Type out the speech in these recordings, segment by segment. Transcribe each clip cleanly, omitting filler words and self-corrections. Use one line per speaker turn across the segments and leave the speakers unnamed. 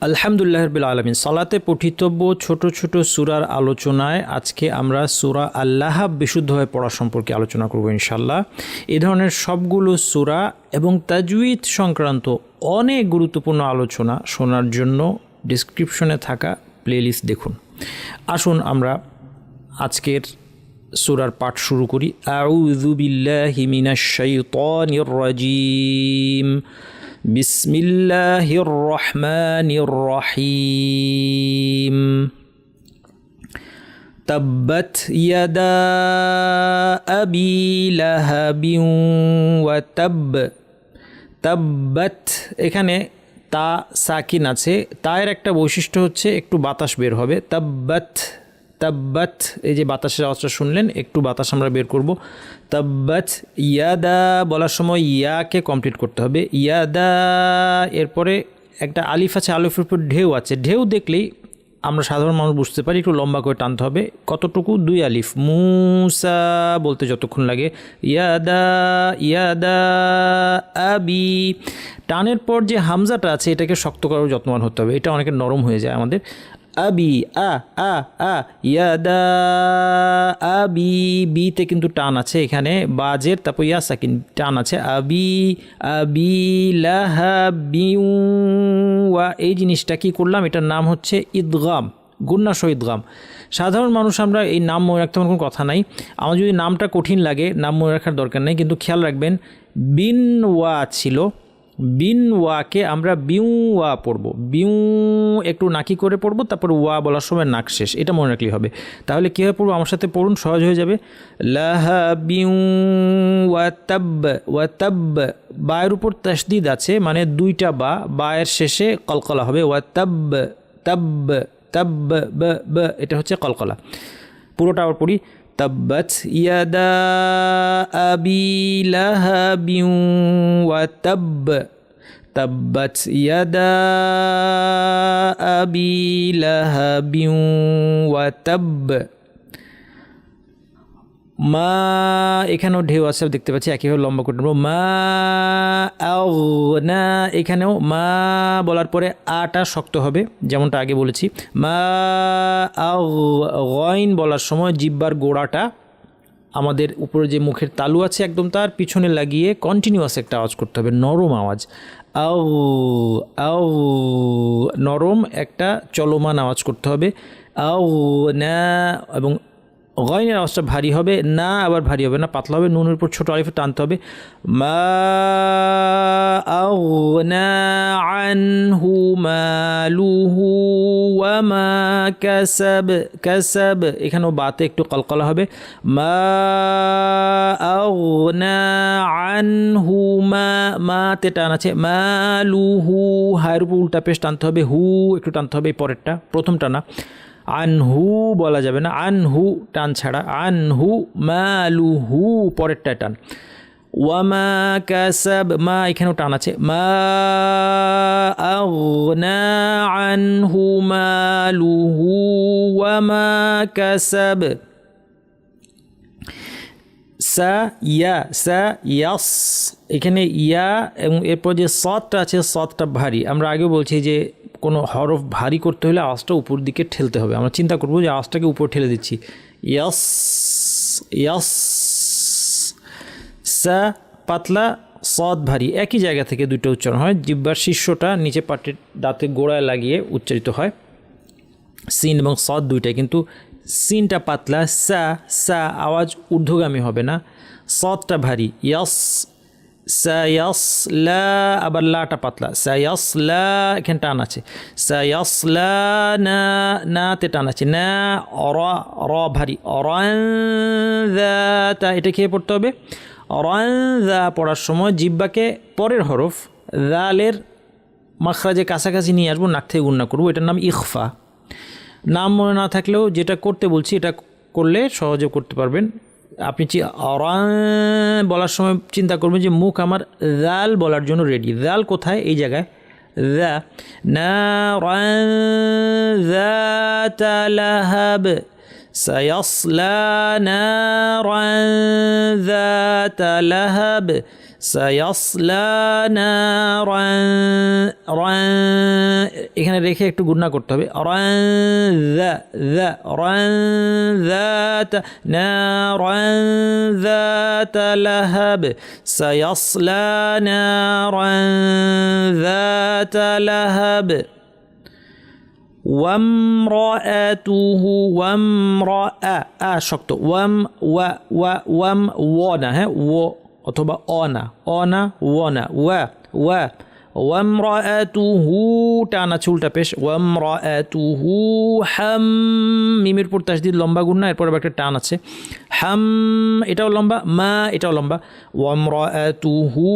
আলহামদুলিল্লাহ রাব্বিল আলামিন। সালাতে পঠিতব্য ছোট ছোট সূরার আলোচনায় আজকে আমরা সূরা আল-লাহাব বিশুদ্ধভাবে পড়া সম্পর্কে আলোচনা করব ইনশাআল্লাহ। এই ধরনের সবগুলো সূরা এবং তাজউইদ সংক্রান্ত অনেক গুরুত্বপূর্ণ আলোচনা শোনার জন্য ডেসক্রিপশনে থাকা প্লেলিস্ট দেখুন। আসুন আমরা আজকের সূরার পাঠ শুরু করি। আউযু বিল্লাহি মিনাশ শাইতানির রাজীম। বিসমিল্লাহির রহমানির রহিম। তাব্বাত ইয়াদা আবি লাহাবিন ওয়া তাব। তাব্বাত, এখানে তা সাকিন আছে। তায়ের একটা বৈশিষ্ট্য হচ্ছে একটু বাতাস বের হবে। তাব্বাত তাব্বাত, এই যে বাতাসের আওয়াজটা শুনলেন, একটু বাতাস আমরা বের করব। তাব্বাত ইয়াদা বলার সময় ইয়াকে কমপ্লিট করতে হবে। ইয়াদা, এরপরে একটা আলিফ আছে, আলিফের উপর ঢেউ আছে। ঢেউ দেখলেই আমরা সাধারণ মানুষ বুঝতে পারি, একটু লম্বা করে টানতে হবে। কতটুকু? 2 আলিফ। মুসা বলতে যতক্ষণ লাগে। ইয়াদা ইয়াদা আবি, টানের পর যে হামজাটা আছে এটাকে শক্ত করার যত্নবান হতে হবে, এটা অনেকে নরম হয়ে যায় আমাদের। আবি আ আ আ ইয়াদা আবি, বিতে কিন্তু টান আছে এখানে, বাজের, তারপর ইয়া সাকিন টান আছে। আবি আবি লাহাবিউ ওয়া, এই জিনিসটা কি করলাম, এটার নাম হচ্ছে ইদগাম, গুন্নাসহ ইদগাম। সাধারণ মানুষ আমরা এই নাম মনে রাখতে কোনো কথা নাই। আমার যদি নামটা কঠিন লাগে নাম মনে রাখার দরকার নেই, কিন্তু খেয়াল রাখবেন বিন ওয়া ছিল, বিন ওয়াকে আমরা বিউ ওয়া পড়বো। বিউ একটু নাকি করে পড়বো, তারপর ওয়া বলার সময় নাক শেষ, এটা মনে রাখলেই হবে। তাহলে কীভাবে পড়বো আমার সাথে পড়ুন, সহজ হয়ে যাবে। লাহাবিউ ওয়া তাব, ওয়া তাব, বায়ের উপর তাসদিদ আছে, মানে 2টা বা, বায়ের শেষে কলকলা হবে। ওয়া তাব তাব তাব ব ব, এটা হচ্ছে কলকলা। পুরোটা আবার পড়ি। তাব্বাত ইয়াদা আবি লাহাবিন ওয়া তাব। তাব্বাত ইয়াদা আবি লাহাবিন ওয়া তাব। মা, এখানেও ঢেউ আছে দেখতে পাচ্ছি, একইভাবে লম্বা করে নেব। মা আগনা, এখানেও মা বলার পরে আটা শক্ত হবে, যেমনটা আগে বলেছি। মা গইন বলার সময় জিব্বার গোড়াটা আমাদের উপরে যে মুখের তালু আছে একদম তার পিছনে লাগিয়ে কন্টিনিউয়াস একটা আওয়াজ করতে হবে, নরম আওয়াজ। আও আও, নরম একটা চলমান আওয়াজ করতে হবে। আও না, এবং গয়নের আওয়াজটা ভারী হবে, না আবার ভারী হবে না, পাতলা হবে। নুনের উপর ছোট আলিফে টানতে হবে। মা আগনা আনহু মালুহু ওয়া মা কাসাব। কাসাব, এখানেও বাতে একটু কলকলা হবে। মা আগনা আনহু মা, মাতে টান আছে। মালুহু, হায়ের উপর উল্টা পেশ টানতে হবে। হু একটু টানতে হবে, পরেরটা, প্রথমটা না। আনহু বলা যাবে না, আনহু টান ছাড়া। আনহু মালুহু, পরেরটা টান। ওয়ামা কাসাব, মা এখানেও টান আছে। মা আগনা আনহু মালুহু ওয়ামা কাসাব। সা ইয়া, সা ইয়াস, এখানে ইয়া এবং এরপর যে সদটা আছে সদটা ভারী। আমরা আগেও বলছি যে কোনো হরফ ভারী করতে হলে আওয়াজটা উপর দিকে ঠেলতে হবে। আমরা চিন্তা করবো যে আওয়াজটাকে উপর ঠেলে দিচ্ছি। ইয়াস ইয়াস। সা পাতলা, সদ ভারী, একই জায়গা থেকে 2টা উচ্চারণ হয়। জিহ্বার শীর্ষটা নিচে পাটের দাঁতের গোড়ায় লাগিয়ে উচ্চারিত হয়, সিন এবং সদ 2টাই, কিন্তু সিনটা পাতলা। সা সা আওয়াজ ঊর্ধ্বগামী হবে না, সদটা ভারী। ইয়াস সায়াসলা, আবার লাটা পাতলা। সায়াসলা, এখানে টান আছে। সায়াসলা না, নাতে টান আছে। না র, র ভারী। অরানদা, এটা খেয়ে পড়তে হবে। অরানদা পড়ার সময় জিব্বাকে পরের হরফ দালের মাখরাজে কাছাকাছি নিয়ে আসবো, নাক থেকে গুণনা করবো, এটার নাম ইখফা। নাম মনে না থাকলেও যেটা করতে বলছি এটা করলে সহজে করতে পারবেন। আপনি বলার সময় চিন্তা করবেন যে মুখ আমার দাল বলার জন্য রেডি। দাল কোথায়? এই জায়গায়। দা নারান যাতা লাহাব সায়াসলা নারান যাতা লাহাব সায়াসলা নারান রান এখানে রেখে একটু গুণনা করতে হবে রান যা যা রান যাত নারান যাত লাহাব সায়াসলা নারান যাত লাহাব ওয়ামরাআতুহু শক্ত ওয়াম না হ্যাঁ ও অথবা অনা ওয়ানা ওয়া ওয়ামরাআতুহু টান আছে উল্টা পেশ ওয়ামরাআতুহু মিমের পর তাসদিদ লম্বা গুণনা এরপর একটা টান আছে হাম এটাও লম্বা মা এটাও লম্বা ওয়ামরাআতুহু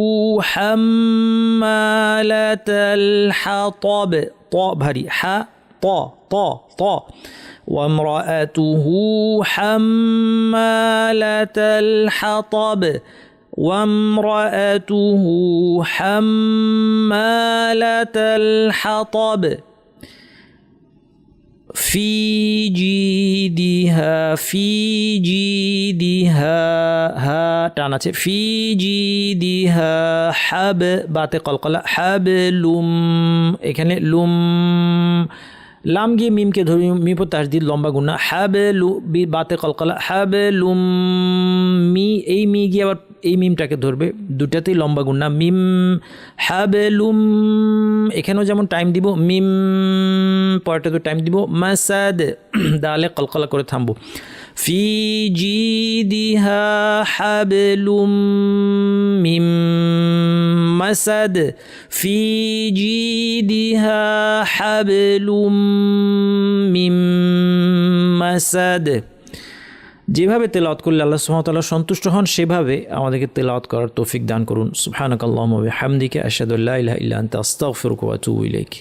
হাম্মালাতাল হাতাব ত ভারী হা ط وامرأته حمالة الحطب وامرأته حمالة الحطب في جيدها ها টানাছে في جيدها حب বাতে কলকলা হাবলুম এখানে লুম লাম গিয়ে মিমকে ধরি মি পর তাসদিদ লম্বা গুণা হাবলু বাতে কলকলা হাবলুম মি এই মি গিয়ে আবার এই মিমটাকে ধরবে দুটাতেই লম্বা গুণা মিম হাবলুম এখানেও যেমন টাইম দিব মিম পরেরটা তো টাইম দিব মাসাদ দালে কলকলা করে থামবো ফি জিদিহা হাবলুম মিম মাসাদ ফি জিদিহা হাবলুম মিম মাসাদ যেভাবে তেলাওয়াত করলে আল্লাহ সুবহানাহু ওয়া তাআলা সন্তুষ্ট হন সেভাবে আমাদেরকে তেলাওয়াত করার তৌফিক দান করুন সুবহানাকাল্লাহুম্মা ওয়া বিহামদিকা আশহাদু আল্লা ইলাহা ইল্লা আনতা আস্তাগফিরুকা ওয়া আতুবু ইলাইক।